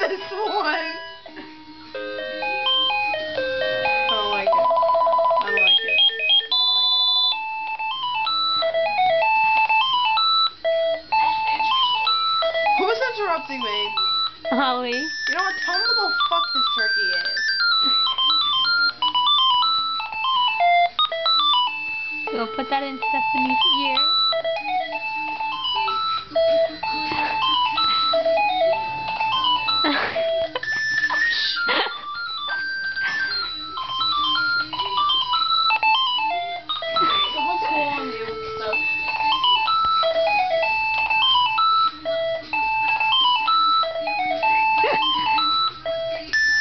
this one. I don't like it. I don't like it. Who's interrupting me? Holly. You know what? Tell them what the fuck this turkey is. We'll put that in Stephanie's ear. So what's going on here with stuff?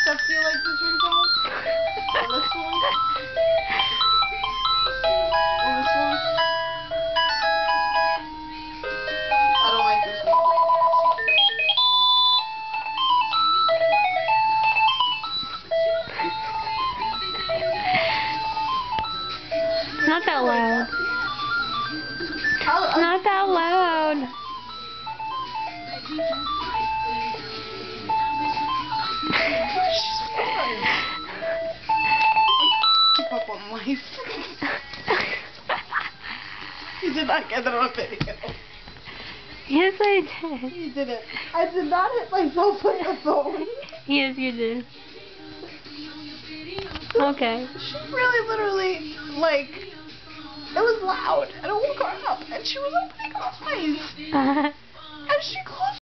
Steph, do you like this ringtone? Or this one? Or this one? I don't like this one. Not that loud. Not that loud. Keep up on life. You did not get that on video. Yes, I did. You didn't. I did not hit myself with the phone. Yes, you did. Okay. She really literally, like, it was loud, and I woke her up, and she was opening her eyes, and she closed